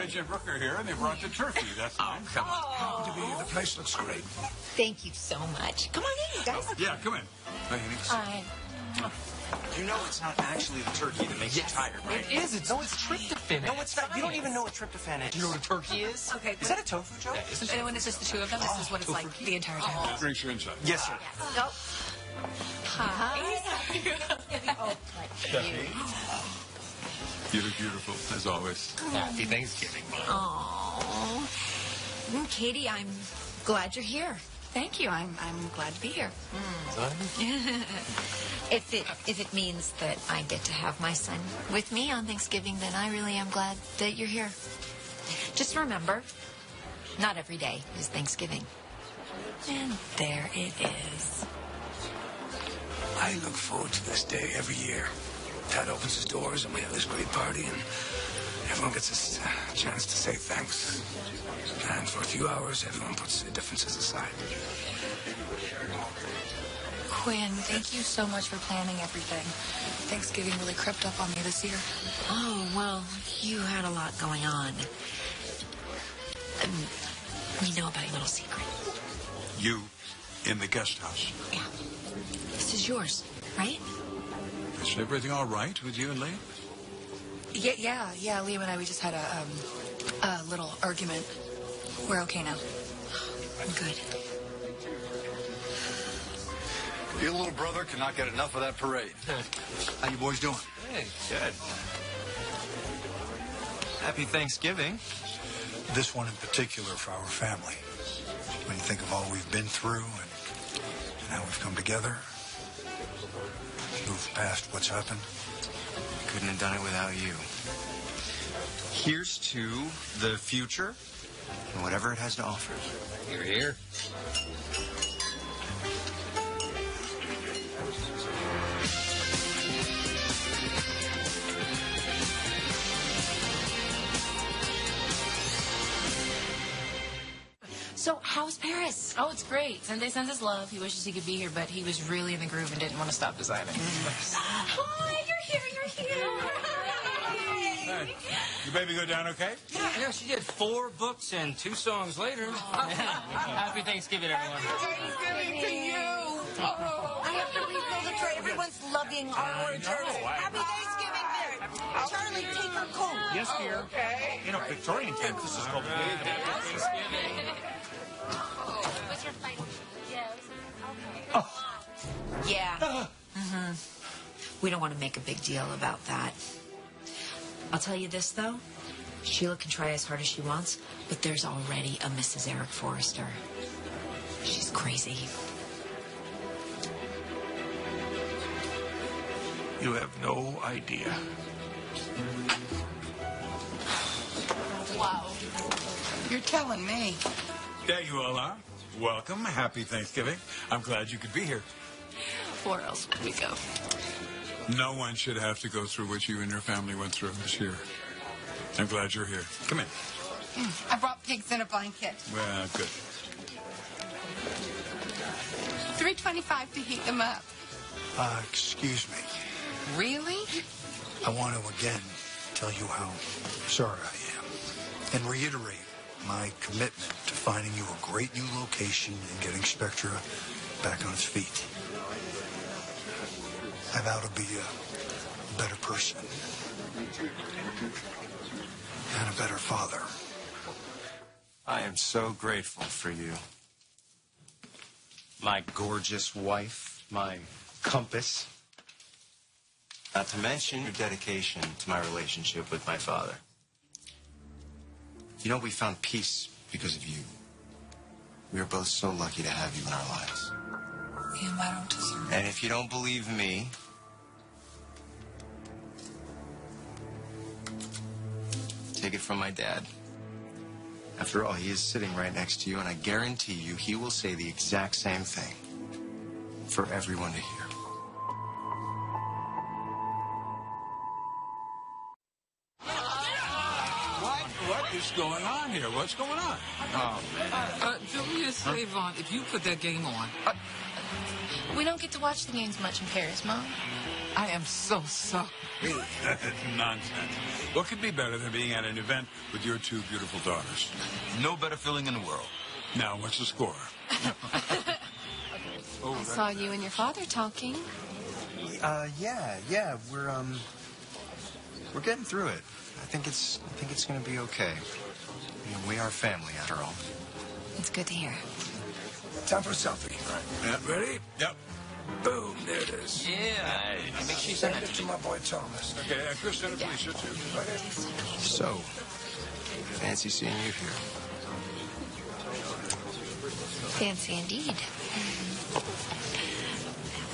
Jim Brooker here, and they brought the turkey. That's nice. Come on. Happy to be here. The place looks great. Thank you so much. Come on in, you guys. Yeah, come in. Hi, You know it's not actually the turkey that makes you tired, right? It is. It's tryptophan. No, it's not. You don't even know what tryptophan is. Do you know what a turkey is? Okay. Is that a tofu joke? And when it's just the two of them, this is what it's like the entire time. Drinks your inside. Yes, sir. Nope. Hi. You look beautiful, as always. Happy Thanksgiving. Aww. Katie, I'm glad you're here. Thank you. I'm glad to be here. If it means that I get to have my son with me on Thanksgiving, then I really am glad that you're here. Just remember, not every day is Thanksgiving. And there it is. I look forward to this day every year. Dad opens his doors and we have this great party and everyone gets a chance to say thanks. And for a few hours, everyone puts their differences aside. Quinn, thank you so much for planning everything. Thanksgiving really crept up on me this year. Oh, well, you had a lot going on. We know about a little secret. You in the guest house. Yeah. This is yours, right? Is everything all right with you and Lee? Yeah. Liam and I, we just had a little argument. We're okay now. Good. Your little brother cannot get enough of that parade. How you boys doing? Hey. Good. Happy Thanksgiving. This one in particular for our family. When you think of all we've been through and how we've come together, moved past what's happened. Couldn't have done it without you. Here's to the future and whatever it has to offer. You're here. So, how's Paris? Oh, it's great. Sunday sends his love. He wishes he could be here, but he was really in the groove and didn't want to stop designing. Hi, you're here. Hey, your baby go down okay? Yeah, she did 4 books and 2 songs later. Happy Thanksgiving, everyone. Thanksgiving to you. I have to refill the tray. Everyone's loving our orange. Happy Thanksgiving, there. Charlie, take her coat. Yes, dear. Okay. You know, Victorian times, this is called Yeah. We don't want to make a big deal about that. I'll tell you this, though. Sheila can try as hard as she wants, but there's already a Mrs. Eric Forrester. She's crazy. You have no idea. Wow. You're telling me. There you all are. Welcome. Happy Thanksgiving. I'm glad you could be here. Where else would we go? No one should have to go through what you and your family went through this year. I'm glad you're here. Come in. I brought pigs in a blanket. Well, good. $3.25 to heat them up. Excuse me. Really? I want to again tell you how sorry I am and reiterate my commitment to finding you a great new location and getting Spectra back on its feet. I vow to be a better person and a better father. I am so grateful for you. My gorgeous wife, my compass. Not to mention your dedication to my relationship with my father. You know, we found peace because of you. We are both so lucky to have you in our lives. Liam, I don't deserve it. And if you don't believe me, take it from my dad. After all, he is sitting right next to you, and I guarantee you he will say the exact same thing for everyone to hear. What is going on here? What's going on? Julius Avon, if you put that game on. We don't get to watch the games much in Paris, Mom. I am so sorry. Nonsense. What could be better than being at an event with your two beautiful daughters? No better feeling in the world. Now, what's the score? I saw you and your father talking. Yeah. We're getting through it. I think it's gonna be okay. You know, we are family after all. It's good to hear. Time for a selfie. Right. Yeah, ready? Yep. Boom, there it is. Yeah. Make sure you Send it to my boy Thomas. Okay, Chris, send it to Alicia, too. So, fancy seeing you here. Fancy indeed.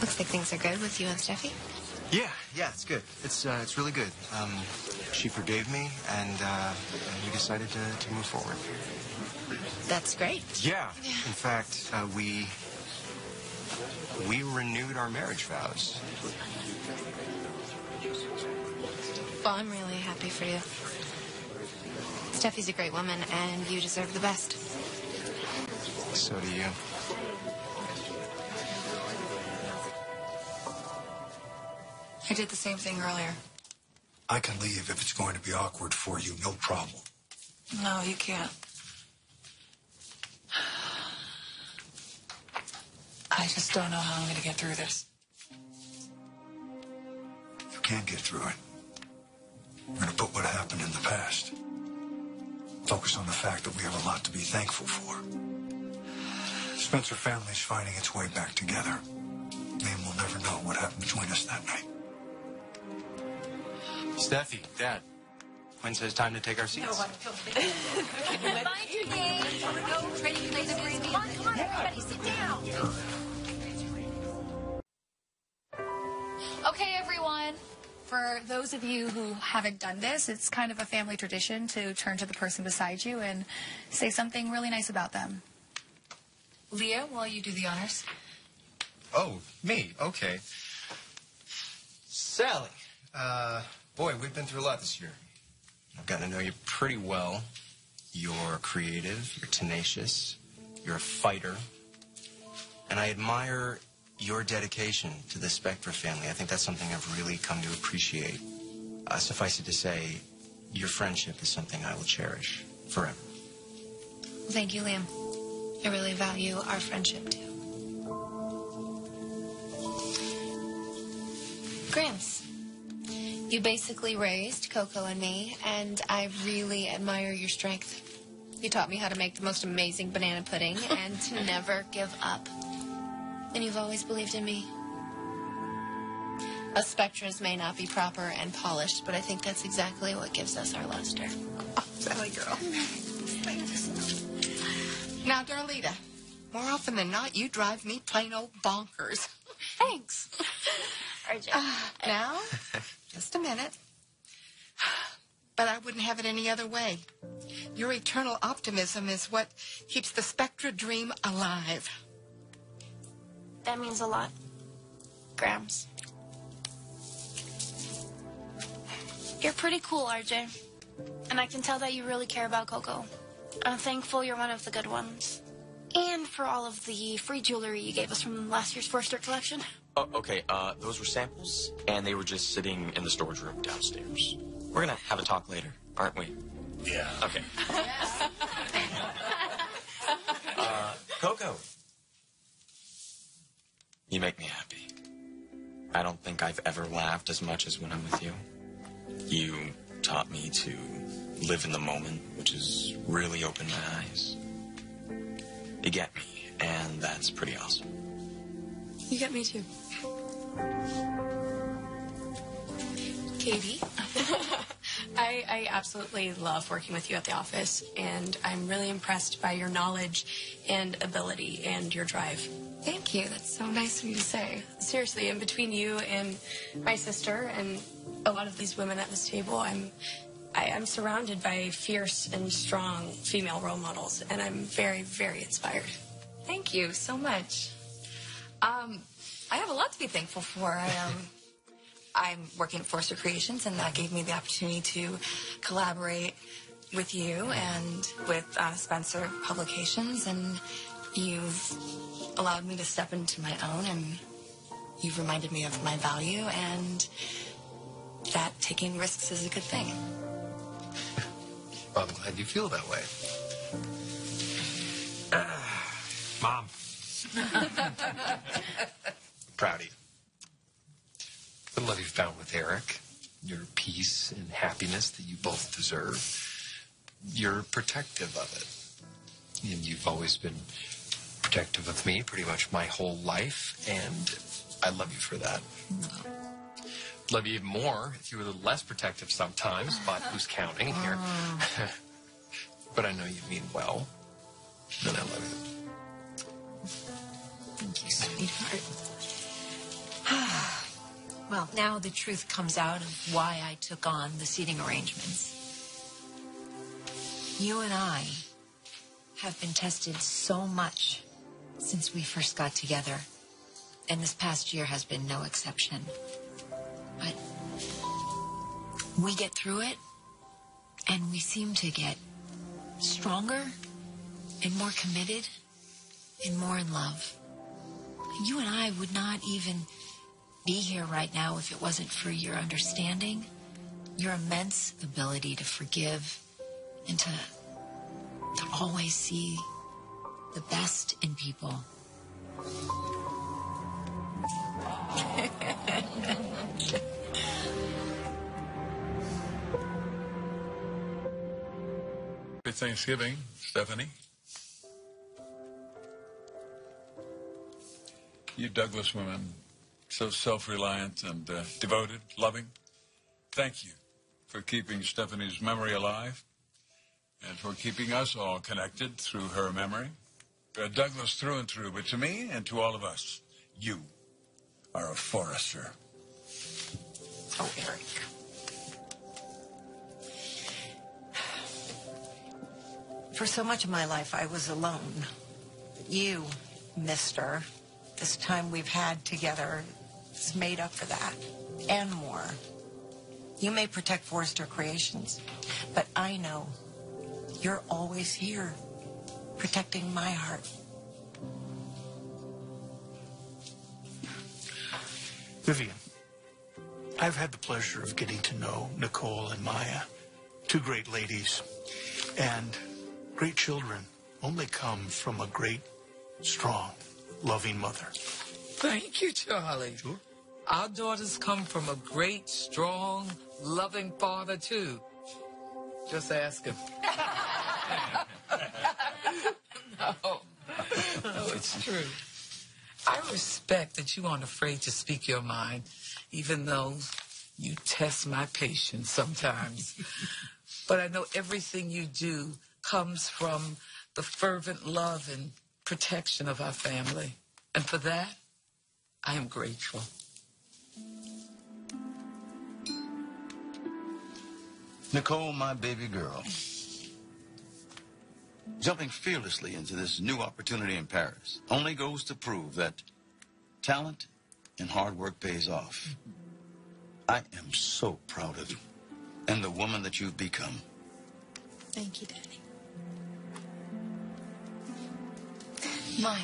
Looks like things are good with you and Steffi. Yeah, it's good. It's really good. She forgave me, and we decided to move forward. That's great. Yeah. In fact, we renewed our marriage vows. Well, I'm really happy for you. Steffi's a great woman, and you deserve the best. So do you. I did the same thing earlier. I can leave if it's going to be awkward for you, no problem. No, you can't. I just don't know how I'm going to get through this. You can get through it. We're going to put what happened in the past. Focus on the fact that we have a lot to be thankful for. Spencer family's finding its way back together. Liam will never know what happened between us that night. Steffi, Dad, Quinn says time to take our seats. Okay, everyone. For those of you who haven't done this, it's kind of a family tradition to turn to the person beside you and say something really nice about them. Leah, will you do the honors? Oh, me? Okay. Sally, boy, we've been through a lot this year. I've gotten to know you pretty well. You're creative, you're tenacious, you're a fighter. And I admire your dedication to the Spectra family. I think that's something I've really come to appreciate. Suffice it to say, your friendship is something I will cherish forever. Thank you, Liam. I really value our friendship, too. Gramps, you basically raised Coco and me, and I really admire your strength. You taught me how to make the most amazing banana pudding and to never give up. And you've always believed in me. Us Spectras may not be proper and polished, but I think that's exactly what gives us our luster. Oh, Sally girl. Now, Darlita, more often than not, you drive me plain old bonkers. Thanks. Now, just a minute. But I wouldn't have it any other way. Your eternal optimism is what keeps the Spectra dream alive. That means a lot. Grams. You're pretty cool, RJ. And I can tell that you really care about Coco. I'm thankful you're one of the good ones. And for all of the free jewelry you gave us from last year's Forster collection. Oh, okay, those were samples, and they were just sitting in the storage room downstairs. We're gonna have a talk later, aren't we? Yeah. Okay. Coco. You make me happy. I don't think I've ever laughed as much as when I'm with you. You taught me to live in the moment, which has really opened my eyes. You get me, and that's pretty awesome. You get me, too. Katie? I absolutely love working with you at the office, and I'm really impressed by your knowledge and ability and your drive. Thank you. That's so nice of you to say. Seriously, in between you and my sister and a lot of these women at this table, I'm surrounded by fierce and strong female role models, and I'm very, very inspired. Thank you so much. I have a lot to be thankful for. I'm working at Forster Creations, and that gave me the opportunity to collaborate with you and with Spencer Publications. And You've allowed me to step into my own, and you've reminded me of my value, and that taking risks is a good thing. Well, I'm glad you feel that way. Mom. Proud of you. The love you found with Eric, your peace and happiness that you both deserve, you're protective of it. And you've always been protective of me pretty much my whole life, and I love you for that. Love you even more if you were a little less protective sometimes, but who's counting here? But I know you mean well, and I love you. Thank you, sweetheart. Well, now the truth comes out of why I took on the seating arrangements. You and I have been tested so much since we first got together, and this past year has been no exception. But we get through it, and we seem to get stronger and more committed and more in love. You and I would not even be here right now if it wasn't for your understanding, your immense ability to forgive, and to always see the best in people. Happy Thanksgiving, Stephanie. You Douglas women, so self-reliant and devoted, loving. Thank you for keeping Stephanie's memory alive and for keeping us all connected through her memory. Douglas through and through, but to me and to all of us, you are a Forrester. Oh, Eric. For so much of my life, I was alone. You, mister, this time we've had together has made up for that, and more. You may protect Forrester Creations, but I know you're always here, protecting my heart. Vivian, I've had the pleasure of getting to know Nicole and Maya, two great ladies, and great children only come from a great, strong, loving mother. Thank you, Charlie. Sure. Our daughters come from a great, strong, loving father, too. Just ask him. No, it's true. I respect that you aren't afraid to speak your mind, even though you test my patience sometimes. But I know everything you do comes from the fervent love and protection of our family. And for that, I am grateful. Nicole, my baby girl. Jumping fearlessly into this new opportunity in Paris only goes to prove that talent and hard work pays off. I am so proud of you and the woman that you've become. Thank you, Daddy. Maya,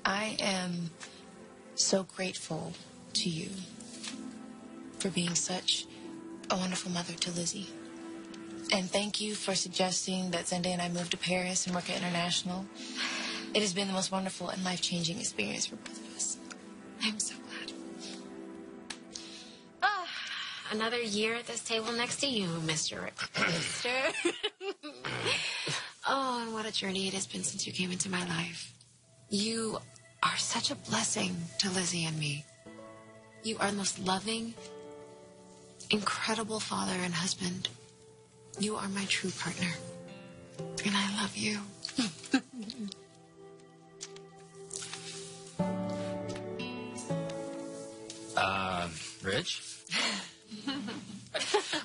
I am so grateful to you for being such a wonderful mother to Lizzie. And thank you for suggesting that Zende and I move to Paris and work at International. It has been the most wonderful and life-changing experience for both of us. I'm so glad. Another year at this table next to you, Mr. Mister. Oh, and what a journey it has been since you came into my life. You are such a blessing to Lizzie and me. You are the most loving, incredible father and husband. You are my true partner. And I love you. Rich?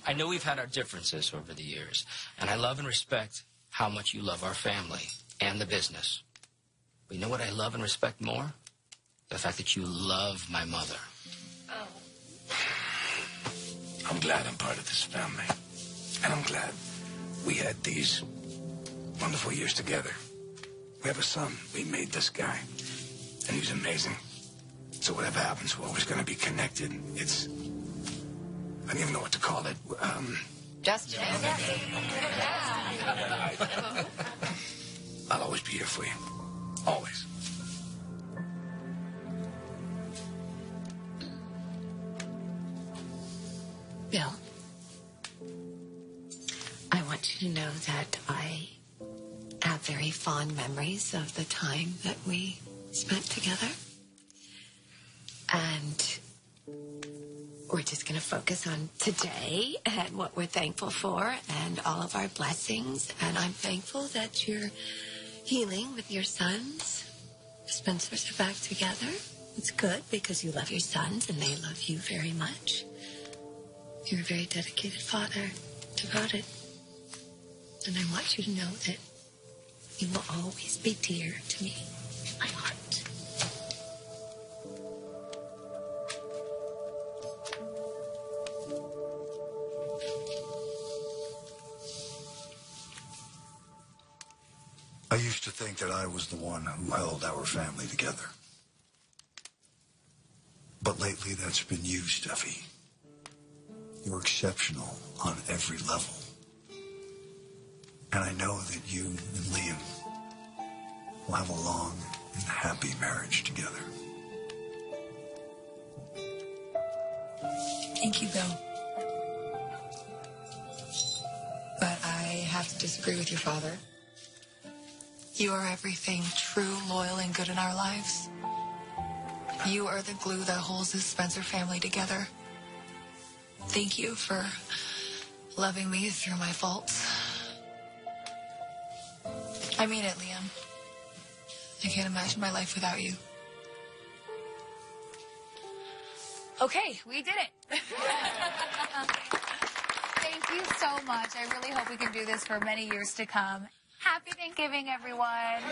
I know we've had our differences over the years, and I love and respect how much you love our family and the business. But you know what I love and respect more? The fact that you love my mother. Oh. I'm glad I'm part of this family. And I'm glad we had these wonderful years together. We have a son. We made this guy. And he's amazing. So whatever happens, we're always going to be connected. It's... I don't even know what to call it. Just I'll always be here for you. Always. Bill, I want you to know that I have very fond memories of the time that we spent together. And we're just going to focus on today and what we're thankful for and all of our blessings. And I'm thankful that you're healing with your sons. The Spencers are back together. It's good because you love your sons and they love you very much. You're a very dedicated father, devoted. And I want you to know that you will always be dear to me in my heart. I used to think that I was the one who held our family together. But lately, that's been you, Steffi. You're exceptional on every level. And I know that you and Liam will have a long and happy marriage together. Thank you, Bill. But I have to disagree with your father. You are everything true, loyal, and good in our lives. You are the glue that holds this Spencer family together. Thank you for loving me through my faults. I mean it, Liam. I can't imagine my life without you. Okay, we did it. Thank you so much. I really hope we can do this for many years to come. Happy Thanksgiving, everyone.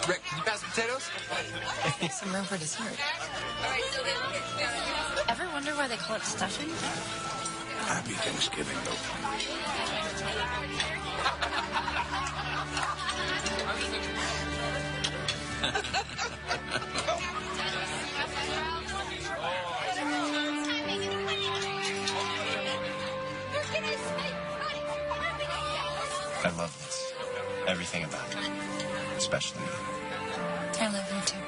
Rick, can you pass the potatoes? Some room for dessert. Ever wonder why they call it stuffing? Happy Thanksgiving, I love this. Everything about it. Especially you. I love you too.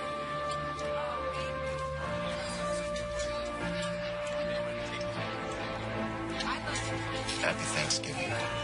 Happy Thanksgiving.